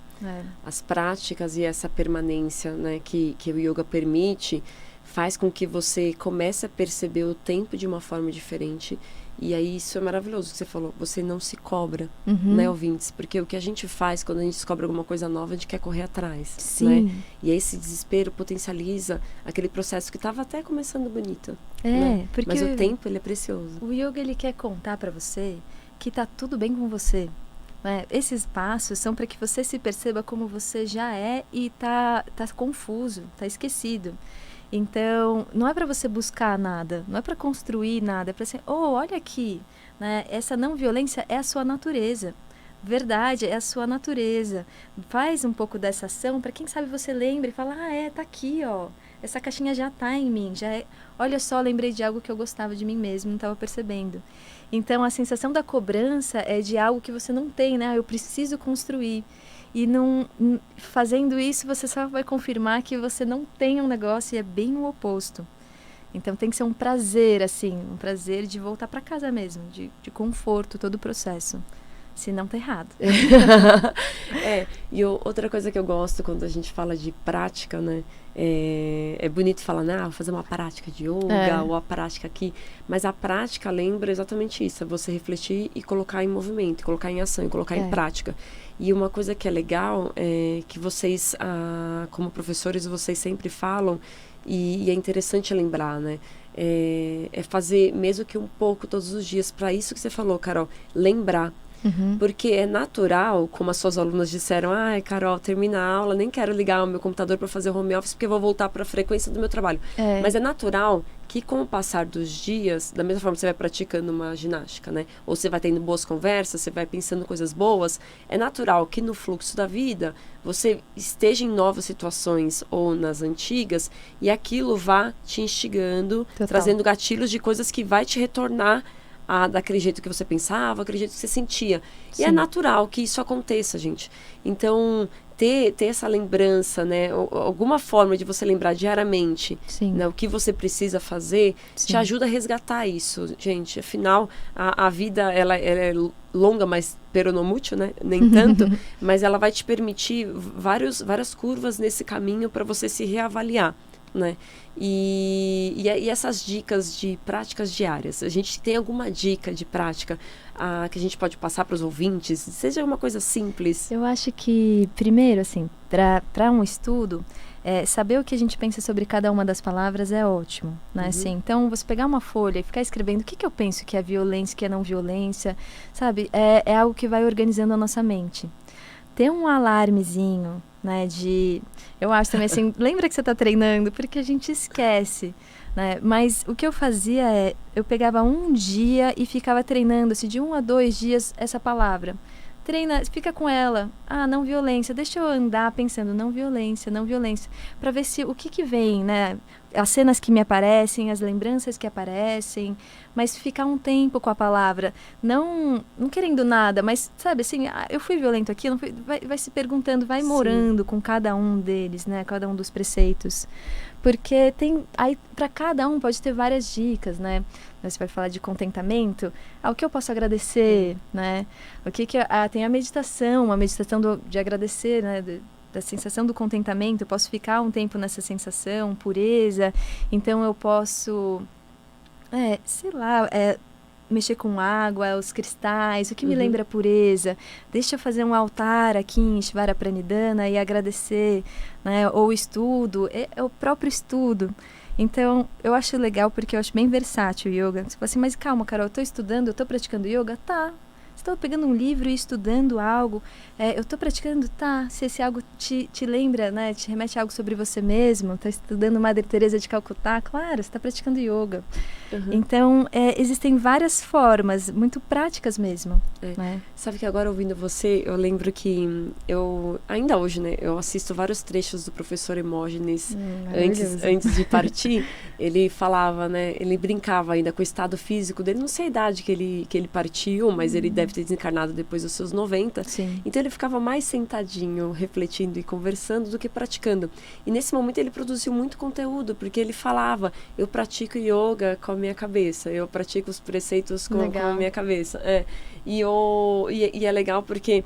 As práticas e essa permanência, né, que o yoga permite, faz com que você comece a perceber o tempo de uma forma diferente. E aí isso é maravilhoso que você falou. Você não se cobra, né, ouvintes? Porque o que a gente faz quando a gente descobre alguma coisa nova, a gente quer correr atrás. Sim. Né? E aí esse desespero potencializa aquele processo que estava até começando bonito. Né? Porque mas o tempo, ele é precioso. O yoga, ele quer contar para você que tá tudo bem com você. Esses passos são para que você se perceba como você já é e tá confuso, tá esquecido. Então, não é para você buscar nada, não é para construir nada, é para ser, olha aqui, né? Essa não violência é a sua natureza. Verdade, é a sua natureza. Faz um pouco dessa ação para quem sabe você lembre e fala, tá aqui, ó. Essa caixinha já tá em mim, já é. Olha só, lembrei de algo que eu gostava de mim mesmo, não estava percebendo. Então, a sensação da cobrança é de algo que você não tem, né? Eu preciso construir. E não, fazendo isso, você só vai confirmar que você não tem um negócio e é bem o oposto. Então, tem que ser um prazer, assim, um prazer de voltar para casa mesmo, de conforto, todo o processo. Senão tá errado. E outra coisa que eu gosto quando a gente fala de prática, né? É bonito falar, vou fazer uma prática de yoga ou a prática aqui. Mas a prática lembra exatamente isso. É você refletir e colocar em movimento, colocar em ação, colocar em prática. E uma coisa que é legal é que vocês, como professores, vocês sempre falam, e é interessante lembrar, né? É fazer mesmo que um pouco todos os dias, para isso que você falou, Carol, lembrar. Porque é natural, como as suas alunas disseram, ai, Carol, termina a aula, nem quero ligar o meu computador para fazer home office porque eu vou voltar para a frequência do meu trabalho. Mas é natural que com o passar dos dias, da mesma forma que você vai praticando uma ginástica, né? Ou você vai tendo boas conversas, você vai pensando coisas boas, é natural que no fluxo da vida você esteja em novas situações ou nas antigas e aquilo vá te instigando, trazendo gatilhos de coisas que vai te retornar daquele jeito que você pensava, aquele jeito que você sentia. Sim. E é natural que isso aconteça, gente. Então, ter essa lembrança, né? Alguma forma de você lembrar diariamente, né, o que você precisa fazer, te ajuda a resgatar isso, gente. Afinal, a vida, ela é longa, mas peronomútil, né? Nem tanto. Mas ela vai te permitir várias curvas nesse caminho para você se reavaliar, né? E essas dicas de práticas diárias, a gente tem alguma dica de prática que a gente pode passar para os ouvintes, seja uma coisa simples? Eu acho que, primeiro, assim, para um estudo, saber o que a gente pensa sobre cada uma das palavras é ótimo, né? Assim, então, você pegar uma folha e ficar escrevendo o que eu penso que é violência, que é não violência, sabe? É algo que vai organizando a nossa mente. Ter um alarmezinho, né, eu acho também assim, lembra que você está treinando, porque a gente esquece, né, mas o que eu fazia eu pegava um dia e ficava treinando, assim, de 1 a 2 dias essa palavra, treina, fica com ela, não violência, deixa eu andar pensando, não violência, para ver se o que vem, né, as cenas que me aparecem, as lembranças que aparecem, mas ficar um tempo com a palavra, não querendo nada, mas, sabe, assim, eu fui violento aqui, não fui, vai se perguntando, vai morando com cada um deles, né, cada um dos preceitos, porque aí para cada um pode ter várias dicas, né, você vai falar de contentamento, o que eu posso agradecer, né, o que tem a meditação, de agradecer, né, da sensação do contentamento, eu posso ficar um tempo nessa sensação, pureza, então eu posso, mexer com água, os cristais, o que me lembra a pureza, deixa eu fazer um altar aqui em Ishvara Pranidhana e agradecer, né, ou estudo, é o próprio estudo. Então, eu acho legal porque eu acho bem versátil o yoga. Você fala assim, mas calma, Carol, eu estou estudando, eu estou praticando yoga? Tá. Estou pegando um livro e estudando algo, eu estou praticando, se esse algo te lembra, né, te remete a algo sobre você mesmo, está estudando Madre Teresa de Calcutá, claro, você está praticando yoga. Então, existem várias formas, muito práticas mesmo. Né? Sabe que agora, ouvindo você, eu lembro que ainda hoje, né, eu assisto vários trechos do professor Hermógenes antes de partir, ele falava, né, ele brincava ainda com o estado físico dele, não sei a idade que ele partiu, mas ele deve ter desencarnado depois dos seus 90. Sim. Então ele ficava mais sentadinho, refletindo e conversando do que praticando. E nesse momento ele produziu muito conteúdo, porque ele falava, eu pratico yoga com a minha cabeça, eu pratico os preceitos com a minha cabeça. E é legal porque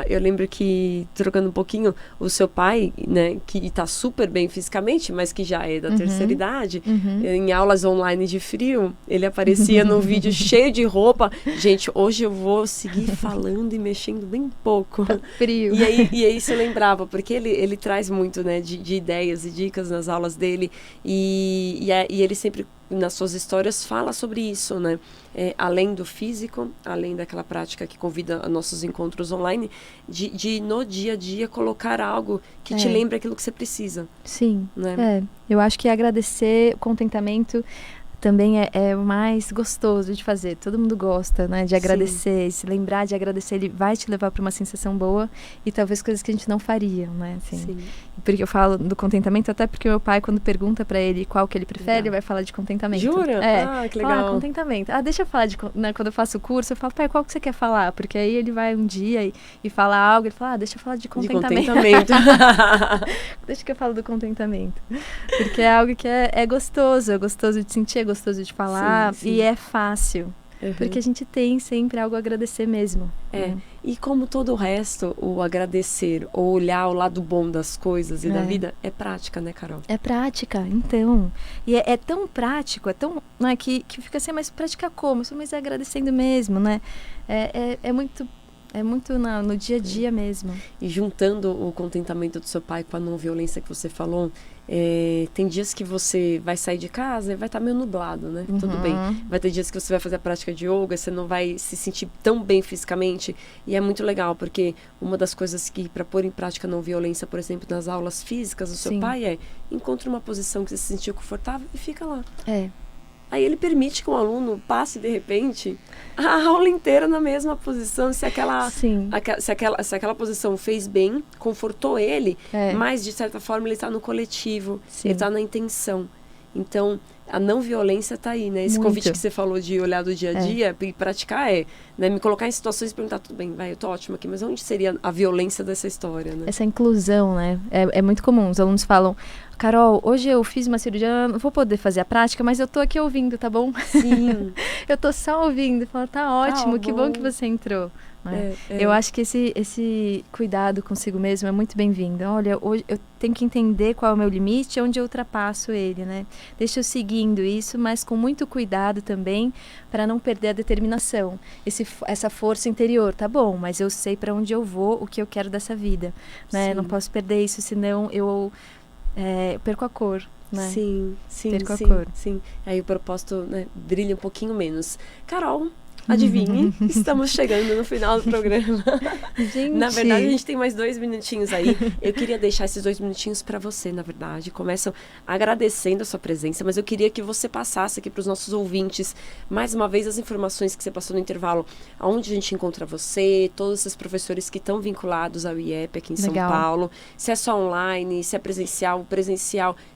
eu lembro que, trocando um pouquinho, o seu pai, né, que está super bem fisicamente, mas que já é da terceira idade, em aulas online de frio, ele aparecia num vídeo cheio de roupa. Gente, hoje eu vou seguir falando e mexendo bem pouco. Tá frio. E aí isso eu lembrava, porque ele traz muito, né, de ideias e dicas nas aulas dele, e ele sempre, nas suas histórias, fala sobre isso, né? Além do físico, além daquela prática que convida a nossos encontros online, de no dia a dia colocar algo que te lembre aquilo que você precisa. Sim, né? Eu acho que agradecer, o contentamento também é o mais gostoso de fazer. Todo mundo gosta, né, de agradecer. Se lembrar de agradecer, ele vai te levar para uma sensação boa e talvez coisas que a gente não faria, né? Assim. Sim. Porque eu falo do contentamento, até porque meu pai, quando pergunta para ele qual que ele prefere, ele vai falar de contentamento. Jura? Que legal. Contentamento. Deixa eu falar né, quando eu faço o curso, eu falo, pai, qual que você quer falar? Porque aí ele vai um dia e fala algo, ele fala, deixa eu falar de contentamento. De contentamento. Deixa que eu falo do contentamento. Porque é algo que é gostoso de sentir, é gostoso de falar, sim. E é fácil. Porque a gente tem sempre algo a agradecer mesmo. E como todo o resto, o agradecer, ou olhar o lado bom das coisas e da vida, é prática, né, Carol? É prática, então. E é tão prático, né, que fica assim, mas prática como? Mas é agradecendo mesmo, né? É muito no dia a dia mesmo. E juntando o contentamento do seu pai com a não violência que você falou, Tem dias que você vai sair de casa e vai estar meio nublado, né? Tudo bem. Vai ter dias que você vai fazer a prática de yoga, você não vai se sentir tão bem fisicamente. E é muito legal, porque uma das coisas que, para pôr em prática a não violência, por exemplo, nas aulas físicas do seu pai, encontre uma posição que você se sentir confortável e fica lá. Aí ele permite que um aluno passe, de repente, a aula inteira na mesma posição. Se aquela posição fez bem, confortou ele, mas, de certa forma, ele está no coletivo, ele está na intenção. Então, a não violência está aí, né? Esse convite que você falou de olhar do dia a dia e praticar né? Me colocar em situações e perguntar, tudo bem, eu tô ótima aqui, mas onde seria a violência dessa história, né? Essa inclusão, né? É muito comum. Os alunos falam, Carol, hoje eu fiz uma cirurgia, não vou poder fazer a prática, mas eu tô aqui ouvindo, tá bom? Sim. Eu tô só ouvindo. Fala, tá ótimo, que bom que você entrou. Eu acho que esse cuidado consigo mesmo é muito bem-vindo. Olha, hoje eu tenho que entender qual é o meu limite e onde eu ultrapasso ele, né? Deixa eu seguindo isso, mas com muito cuidado também, para não perder a determinação. Essa força interior, tá bom, mas eu sei para onde eu vou, o que eu quero dessa vida, né? Não posso perder isso, senão eu perco a cor. Né? Sim. Perco a cor. Sim. Aí o propósito, né, brilha um pouquinho menos. Carol, adivinhe, estamos chegando no final do programa. Gente. Na verdade, a gente tem mais 2 minutinhos aí. Eu queria deixar esses 2 minutinhos para você, na verdade. Começo agradecendo a sua presença, mas eu queria que você passasse aqui para os nossos ouvintes, mais uma vez, as informações que você passou no intervalo, aonde a gente encontra você, todos esses professores que estão vinculados ao IEP aqui em São Paulo, se é só online, se é presencial,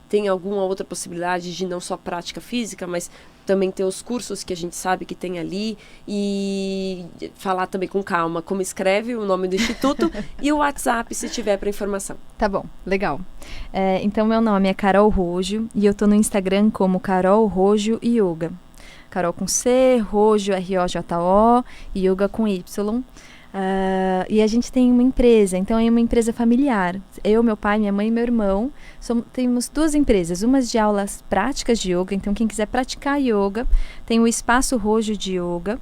tem alguma outra possibilidade de não só prática física, mas também ter os cursos que a gente sabe que tem ali e falar também com calma como escreve o nome do instituto e o WhatsApp se tiver para informação. Tá bom, legal. Então, meu nome é Carol Rojo e eu tô no Instagram como Carol Rojo Yoga. Carol com C, Rojo, R-O-J-O, Yoga com Y. E a gente tem uma empresa, então é uma empresa familiar. Eu, meu pai, minha mãe e meu irmão temos 2 empresas, umas de aulas práticas de yoga. Então quem quiser praticar yoga, tem o Espaço Rojo de Yoga,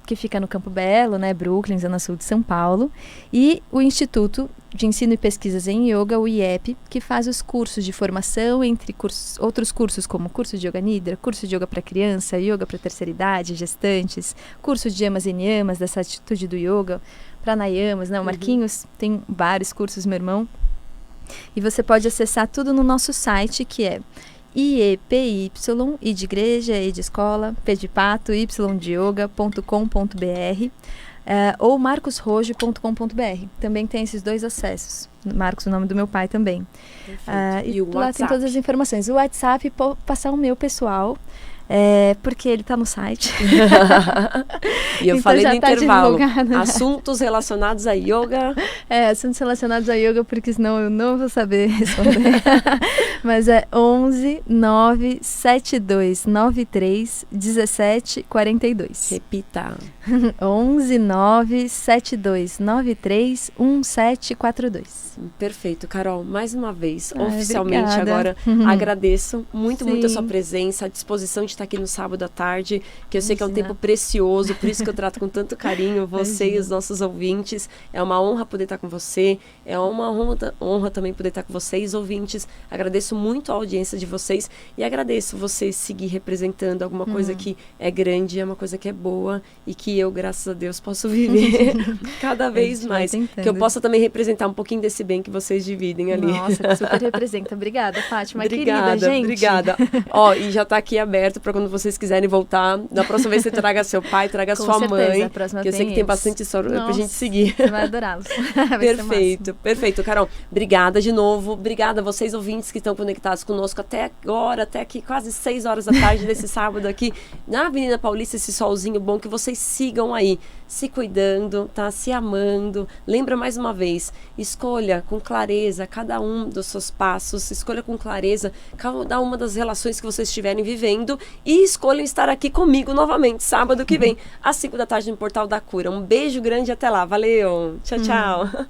que fica no Campo Belo, né, Brooklyn, Zona Sul de São Paulo, e o Instituto de Ensino e Pesquisas em Yoga, o IEP, que faz os cursos de formação, entre outros cursos como curso de Yoga Nidra, curso de Yoga para criança, Yoga para terceira idade, gestantes, curso de Yamas e Niyamas, dessa atitude do Yoga, Pranayamas, né? O Marquinhos tem vários cursos, meu irmão. E você pode acessar tudo no nosso site, que é IEPY, I de igreja, E de escola, P de pato, Y de yoga.com.br, ou marcosrojo.com.br. Também tem esses 2 acessos. Marcos, o nome do meu pai também. E lá WhatsApp? tem todas as informações. O WhatsApp, passar o meu pessoal, porque ele está no site. E eu então falei no intervalo, né? assuntos relacionados a yoga. Assuntos relacionados a yoga, porque senão eu não vou saber responder. Mas é 11 972 93 17 42. Repita. 11 972 93 1742. Perfeito, Carol. Mais uma vez, oficialmente obrigada. Agora, agradeço muito a sua presença, a disposição de estar aqui no sábado à tarde, que eu sei que é um tempo precioso, por isso que eu trato com tanto carinho você e os nossos ouvintes. É uma honra poder estar com você, é uma honra também poder estar com vocês, ouvintes. Agradeço muito a audiência de vocês e agradeço você seguir representando alguma coisa que é grande, é uma coisa que é boa e que eu, graças a Deus, posso viver cada vez mais. Que eu possa também representar um pouquinho desse bem que vocês dividem ali. Nossa, super representa. Obrigada, Fátima. Obrigada, querida, gente. Obrigada. E já está aqui aberto para quando vocês quiserem voltar. Da próxima vez você traga seu pai, traga sua mãe. Que eu sei que tem bastante história pra gente seguir. Você vai adorá-los. Perfeito, Carol. Obrigada de novo. Obrigada a vocês, ouvintes, que estão conectados conosco até agora, até aqui, quase 6 horas da tarde desse sábado aqui, na Avenida Paulista, esse solzinho bom, que vocês sigam aí, se cuidando, tá? Se amando. Lembra mais uma vez, escolha com clareza cada um dos seus passos, escolha com clareza cada uma das relações que vocês estiverem vivendo e escolham estar aqui comigo novamente, sábado que vem, às 5 da tarde no Portal da Cura. Um beijo grande e até lá. Valeu! Tchau, tchau!